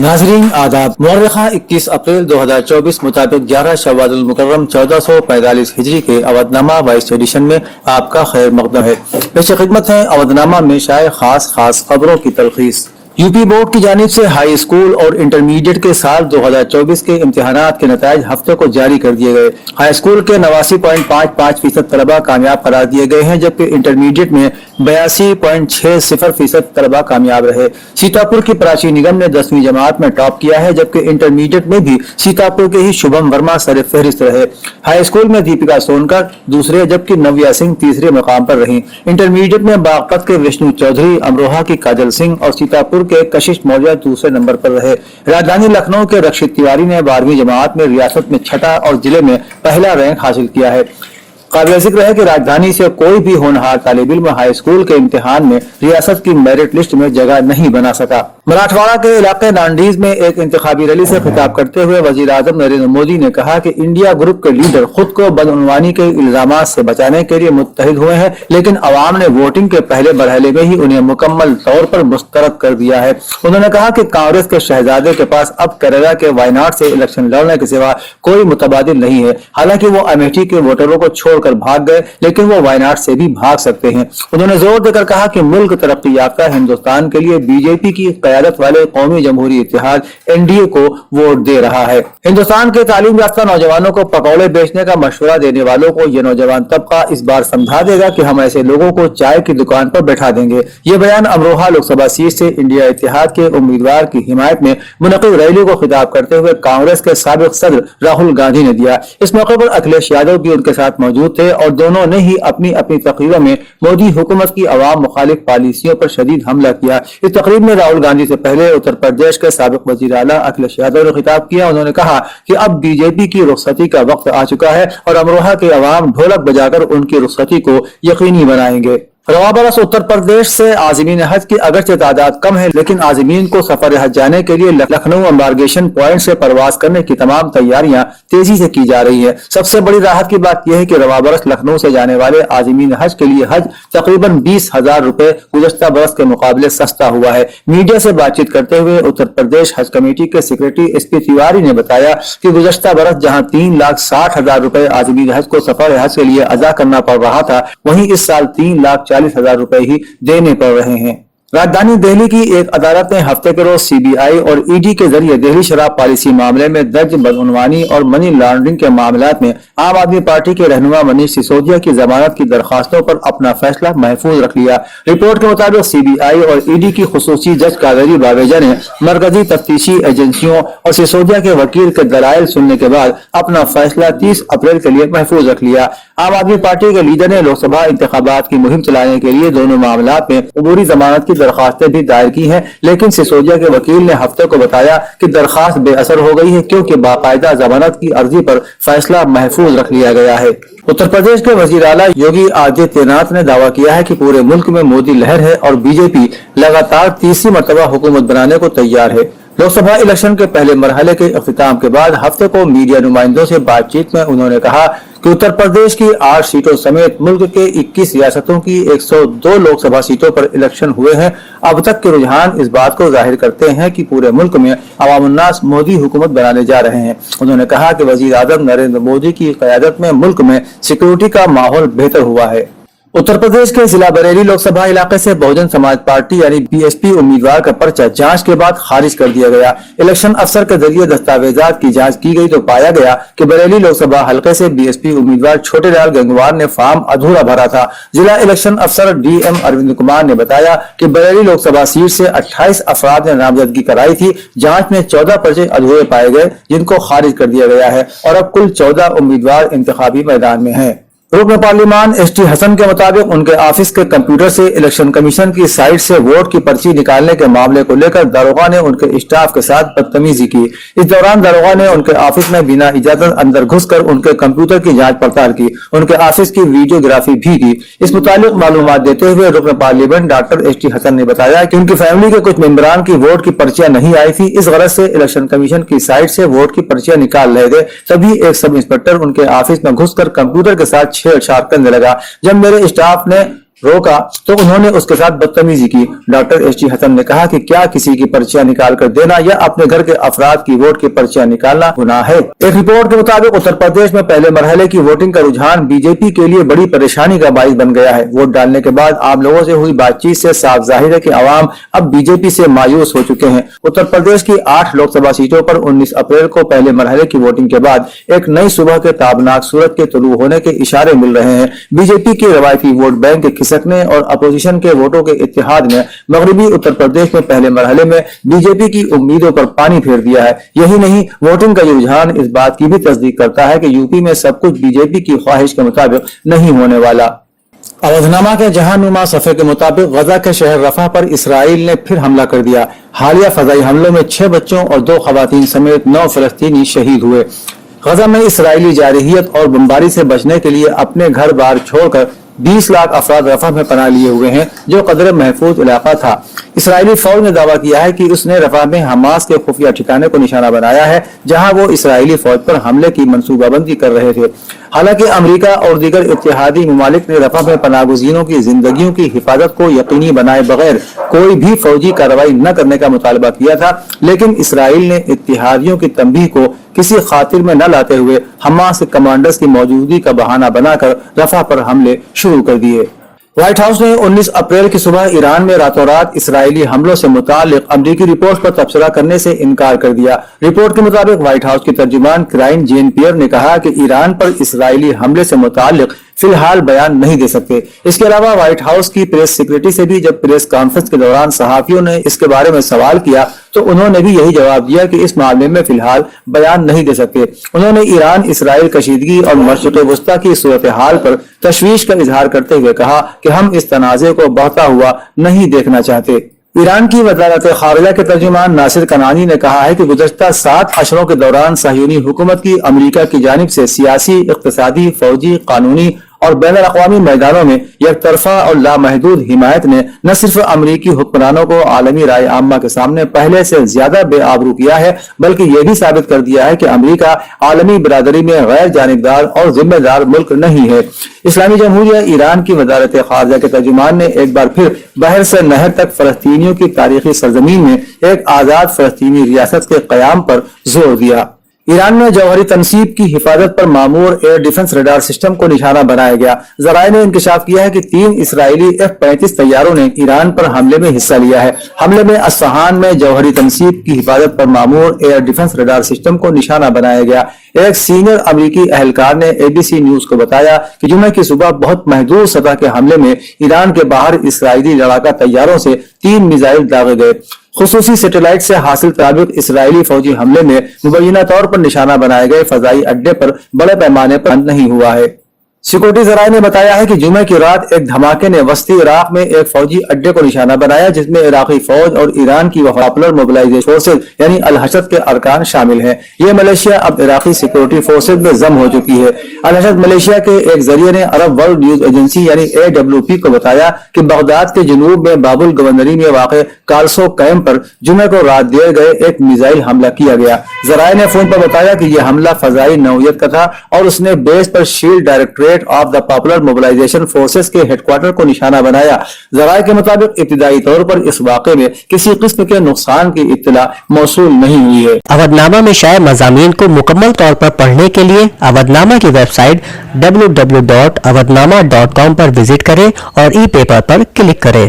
नाजरीन आदाब। मुअर्रिखा 21 अप्रैल 2024 मुताबिक 11 शव्वाल मुकर्रम 1445 हिजरी के अवधनामा 22 एडिशन में आपका खैर मकदम है। पेश खिदमत है अवधनामा में शाये खास खबरों की तलखीस। यूपी बोर्ड की जानिब से हाई स्कूल और इंटरमीडिएट के साल 2024 के इम्तिहानात के नताइज हफ्ते को जारी कर दिए गए। हाई स्कूल के 89.55% तलबा कामयाब करार दिए गए हैं, जबकि इंटरमीडिएट में 82.60% तलबा कामयाब रहे। सीतापुर की प्राची निगम ने 10वीं जमात में टॉप किया है, जबकि इंटरमीडिएट में भी सीतापुर के ही शुभम वर्मा सर फहरिस्त रहे। हाई स्कूल में दीपिका सोनकर दूसरे, जबकि नव्या सिंह तीसरे मकाम पर रही। इंटरमीडिएट में बागपत के विष्णु चौधरी, अमरोहा की काजल सिंह और सीतापुर के कशिश मौजा दूसरे नंबर पर रहे। राजधानी लखनऊ के रक्षित तिवारी ने 12वीं जमात में रियासत में छठा और जिले में पहला रैंक हासिल किया है। काबिल जिक्र है कि राजधानी से कोई भी होनहार तालिब इल्म हाई स्कूल के इम्तिहान में रियासत की मेरिट लिस्ट में जगह नहीं बना सका। मराठवाड़ा के इलाके नांडीज में एक इंतखाबी रैली से खिताब करते हुए वजीर आजम नरेंद्र मोदी ने कहा कि इंडिया ग्रुप के लीडर खुद को बदउनवानी के इल्जामात से बचाने के लिए मुत्तहिद हुए हैं, लेकिन अवाम ने वोटिंग के पहले मरहले में ही उन्हें मुकम्मल तौर पर मुस्तरद कर दिया है। उन्होंने कहा कि कांग्रेस के शहजादे के पास अब केरला के वायनाड से इलेक्शन लड़ने के सिवा कोई मुतबादिल नहीं है। हालांकि वो अमेठी के वोटरों को छोड़कर भाग गए, लेकिन वो वायनाड से भी भाग सकते हैं। उन्होंने जोर देकर कहा कि मुल्क तरक्की याफ्ता हिंदुस्तान के लिए बीजेपी की क़यादत वाले कौमी जमहूरी इत्तेहाद एनडीए को वोट दे रहा है। हिंदुस्तान के तालीम याफ्ता नौजवानों को पकौड़े बेचने का मशवरा देने वालों को ये नौजवान तबका इस बार समझा देगा कि हम ऐसे लोगों को चाय की दुकान पर बैठा देंगे। ये बयान अमरोहा लोकसभा सीट से इंडिया इत्तेहाद के उम्मीदवार की हिमायत में मुनक़िद रैली को खिताब करते हुए कांग्रेस के साबिक़ सदर राहुल गांधी ने दिया। इस मौके पर अखिलेश यादव भी उनके साथ मौजूद थे और दोनों ने ही अपनी अपनी तकरीरों में मोदी हुकूमत की अवाम मुखालिफ पॉलिसियों पर शदीद हमला किया। इस तकरीब में राहुल गांधी से पहले उत्तर प्रदेश के साबिक़ वज़ीर आला अखिलेश यादव ने खिताब किया। उन्होंने कहा कि अब बीजेपी की रुखसती का वक्त आ चुका है और अमरोहा के अवाम ढोलक बजाकर उनकी रुखसती को यकीनी बनाएंगे। रवा बरस उत्तर प्रदेश से आज़मीन हज की अगरचे तादाद कम है, लेकिन आज़मीन को सफर हज जाने के लिए लखनऊ एम्बार्गेशन पॉइंट से परवाज करने की तमाम तैयारियां तेजी से की जा रही है। सबसे बड़ी राहत की बात यह है कि रवा बरस लखनऊ से जाने वाले आज़मीन हज के लिए हज तकरीबन 20,000 रुपए गुज़श्ता बरस के मुकाबले सस्ता हुआ है। मीडिया से बातचीत करते हुए उत्तर प्रदेश हज कमेटी के सेक्रेटरी SP तिवारी ने बताया कि गुज़श्ता बरस जहाँ 3,60,000 रुपए आज़मीन हज को सफर हज के लिए अदा करना पड़ रहा था, वहीं इस साल 3,40,000 रुपए ही देने पड़ रहे हैं। राजधानी दिल्ली की एक अदालत ने हफ्ते के रोज CBI और ED के जरिए दिल्ली शराब पॉलिसी मामले में दर्ज बदउनवानी और मनी लॉन्ड्रिंग के मामलात में आम आदमी पार्टी के रहनुमा मनीष सिसोदिया की जमानत की दरखास्तों पर अपना फैसला महफूज रख लिया। रिपोर्ट के मुताबिक CBI और ED की खुसूसी जज कावेरी बावेजा ने मरकजी तफ्तीशी एजेंसियों और सिसोदिया के वकील के दलाइल सुनने के बाद अपना फैसला 30 अप्रैल के लिए महफूज रख लिया। आम आदमी पार्टी के लीडर ने लोकसभा इंतखाबात की मुहिम चलाने के लिए दोनों मामलात में अबूरी जमानत की दरखास्तें भी दायर की हैं, लेकिन सिसोदिया के वकील ने हफ्ते को बताया कि दरखास्त बेअसर हो गई है क्योंकि बाकायदा जमानत की अर्जी पर फैसला महफूज रख लिया गया है। उत्तर प्रदेश के वजीर आला योगी आदित्यनाथ ने दावा किया है कि पूरे मुल्क में मोदी लहर है और बीजेपी लगातार तीसरी मर्तबा हुकूमत बनाने को तैयार है। लोकसभा इलेक्शन के पहले मरहले के अख्तिताम के बाद हफ्ते को मीडिया नुमाइंदों से बातचीत में उन्होंने कहा कि उत्तर प्रदेश की 8 सीटों समेत मुल्क के 21 रियासतों की 102 लोकसभा सीटों पर इलेक्शन हुए हैं। अब तक के रुझान इस बात को जाहिर करते हैं कि पूरे मुल्क में अवामुन्नास मोदी हुकूमत बनाने जा रहे हैं। उन्होंने कहा कि वजीर आजम नरेंद्र मोदी की क़यादत में मुल्क में सिक्योरिटी का माहौल बेहतर हुआ है। उत्तर प्रदेश के जिला बरेली लोकसभा इलाके से बहुजन समाज पार्टी यानी BSP उम्मीदवार का पर्चा जांच के बाद खारिज कर दिया गया। इलेक्शन अफसर के जरिए दस्तावेजात की जांच की गई तो पाया गया कि बरेली लोकसभा हलके से BSP उम्मीदवार छोटेलाल गंगवार ने फॉर्म अधूरा भरा था। जिला इलेक्शन अफसर DM अरविंद कुमार ने बताया कि बरेली लोकसभा सीट से 28 अफराद ने नामजदगी कराई थी। जाँच में 14 पर्चे अधूरे पाए गए, जिनको खारिज कर दिया गया है और अब कुल 14 उम्मीदवार इंतखाबी मैदान में हैं। रुकन पार्लिमान ST हसन के मुताबिक उनके ऑफिस के कंप्यूटर से इलेक्शन कमीशन की साइट से वोट की पर्ची निकालने के मामले को लेकर दारोगा ने उनके स्टाफ के साथ बदतमीजी की। इस दौरान दारोगा ने उनके ऑफिस में बिना इजाजत अंदर घुसकर उनके कंप्यूटर की जांच पड़ताल की, उनके ऑफिस की वीडियोग्राफी भी की। इस मुतालिक मालूमात देते हुए रुकन पार्लियामेंट डॉक्टर ST हसन ने बताया कि उनकी फैमिली के कुछ मेंबरान की वोट की पर्चियां नहीं आई थी। इस गरज से इलेक्शन कमीशन की साइट से वोट की पर्चियां निकाल रहे थे, तभी एक सब इंस्पेक्टर उनके ऑफिस में घुसकर कंप्यूटर के साथ छेड़छाड़ करने लगा। जब मेरे स्टाफ ने रोका तो उन्होंने उसके साथ बदतमीजी की। डॉक्टर एस जी हसन ने कहा कि क्या किसी की पर्चियां निकाल कर देना या अपने घर के अफराद की वोट की पर्चियां निकालना गुनाह है। एक रिपोर्ट के मुताबिक उत्तर प्रदेश में पहले मरहले की वोटिंग का रुझान बीजेपी के लिए बड़ी परेशानी का बाइस बन गया है। वोट डालने के बाद आम लोगों से हुई बातचीत से साफ जाहिर है कि आवाम अब बीजेपी से मायूस हो चुके हैं। उत्तर प्रदेश की 8 लोकसभा सीटों पर 19 अप्रैल को पहले मरहले की वोटिंग के बाद एक नई सुबह के ताबनाक सूरत के तुलू होने के इशारे मिल रहे हैं। बीजेपी के रवायती वोट बैंक के खिसकने और अपोजिशन के वोटों के इत्तेहाद ने मगरबी उत्तर प्रदेश में पहले मरहले में बीजेपी की उम्मीदों पर पानी फेर दिया है। यही नहीं, वोटिंग का ये रुझान इस बात की भी तस्दीक करता है कि यूपी में सब कुछ बीजेपी की ख्वाहिश के मुताबिक नहीं होने वाला। अवधनामा के जहानुमा सफे के मुताबिक गजा के शहर रफा पर इसराइल ने फिर हमला कर दिया। हालिया फजाई हमलों में 6 बच्चों और 2 खवातीन समेत 9 फलस्तीनी शहीद हुए। गजा में इसराइली जारहियत और बमबारी से बचने के लिए अपने घर बार छोड़कर 20 लाख अफराद रफा में पनाह लिए हुए हैं, जो कदर महफूज इलाका था। इसराइली फौज ने दावा किया है कि उसने रफा में हमास के खुफिया ठिकाने को निशाना बनाया है, जहां वो इसराइली फौज पर हमले की मंसूबाबंदी कर रहे थे। हालांकि अमेरिका और दीगर इत्तेहादी ममालिक ने रफा में पनाहगुज़ीनों की जिंदगियों की हिफाजत को यकीनी बनाए बगैर कोई भी फौजी कार्रवाई न करने का मुतालबा किया था, लेकिन इसराइल ने इत्तेहादियों की तंबीह को किसी खातिर में न लाते हुए हमास के कमांडर्स की मौजूदगी का बहाना बनाकर रफा पर हमले शुरू कर दिए। व्हाइट हाउस ने 19 अप्रैल की सुबह ईरान में रातों रात इसराइली हमलों से मुतालिक अमरीकी रिपोर्ट पर तबसरा करने से इनकार कर दिया। रिपोर्ट के मुताबिक व्हाइट हाउस की तर्जुमान क्राइन जेन पियर ने कहा कि ईरान पर इसराइली हमले से मुतालिक फिलहाल बयान नहीं दे सकते। इसके अलावा व्हाइट हाउस की प्रेस सेक्रेटरी से भी जब प्रेस कॉन्फ्रेंस के दौरान सहाफियों ने इसके बारे में सवाल किया तो उन्होंने भी यही जवाब दिया कि इस मामले में फिलहाल बयान नहीं दे सकते। उन्होंने ईरान इसराइल कशीदगी और मशरिक़ वस्ता की सूरत हाल पर तशवीश का इजहार करते हुए कहा कि हम इस तनाज़े को बढ़ता हुआ नहीं देखना चाहते। ईरान की वज़ारत ख़ारिजा के तर्जुमान नासिर कनानी ने कहा है कि गुज़श्ता 7 अशरों के दौरान सहयूनी हुकूमत की अमेरिका की जानिब से सियासी, इक़्तिसादी, फौजी, कानूनी और बैनुल-अक़वामी मैदानों में एक तरफा और लामहदूद हिमायत ने न सिर्फ अमरीकी हुक्मरानों को आलमी राय आम्मा के सामने पहले से ज्यादा बेआबरू किया है, बल्कि यह भी साबित कर दिया है कि अमरीका आलमी बिरादरी में गैर जानिबदार और जिम्मेदार मुल्क नहीं है। इस्लामी जमहूरिया ईरान की वज़ारत ख़ारिजा के तर्जुमान ने एक बार फिर बहर से नहर तक फलस्तीनियों की तारीखी सरजमीन में एक आज़ाद फलस्तीनी रियासत के क़याम पर जोर दिया। ईरान में जौहरी तनसीब की हिफाजत पर मामूर एयर डिफेंस रडार सिस्टम को निशाना बनाया गया। ज़राए ने इंकशाफ किया है कि 3 इसराइली F-35 तैयारों ने ईरान पर हमले में हिस्सा लिया है। हमले में अस्फहान में जौहरी तनसीब की हिफाजत पर मामूर एयर डिफेंस रडार सिस्टम को निशाना बनाया गया। एक सीनियर अमरीकी अहलकार ने ABC न्यूज को बताया कि जुमे की सुबह बहुत महदूद सतह के हमले में ईरान के बाहर इसराइली लड़ाका तैयारों से 3 मिसाइल दागे गए। खुसूसी सैटेलाइट से हासिल ताबिक इसराइली फौजी हमले में मुबैना तौर पर निशाना बनाए गए फजाई अड्डे पर बड़े पैमाने पर नहीं हुआ है। सिक्योरिटी जराये ने बताया है कि जुमे की रात एक धमाके ने वस्ती इराक में एक फौजी अड्डे को निशाना बनाया, जिसमें इराकी फौज और ईरान की पॉपुलर मोबिलाइजेशन फोर्सेज यानी अल-हशद के अरकान शामिल हैं। ये मलेशिया अब इराकी सिक्योरिटी फोर्सेज में जम हो चुकी है। अल-हशद मलेशिया के एक जरिए ने अरब वर्ल्ड न्यूज एजेंसी यानी AWP को बताया कि बगदाद के जनूब में बाबुल गवर्नरी में वाक़ कालसो कैंप पर जुमे को रात दिए गए एक मिसाइल हमला किया गया। जराये ने फोन पर बताया कि यह हमला फजाई नौयत का था और उसने बेस पर shield directorate of the popular mobilization forces के हेडक्वार्टर को निशाना बनाया। जराये के मुताबिक इब्तिदाई तौर पर इस वाक़े में किसी किस्म के नुकसान की इत्तला मौसूल नहीं हुई है। अवधनामा में शाये मज़ामीन को मुकम्मल तौर पर पढ़ने के लिए अवधनामा की वेबसाइट www.awadhnama.com पर विजिट करें और ई पेपर पर क्लिक करें।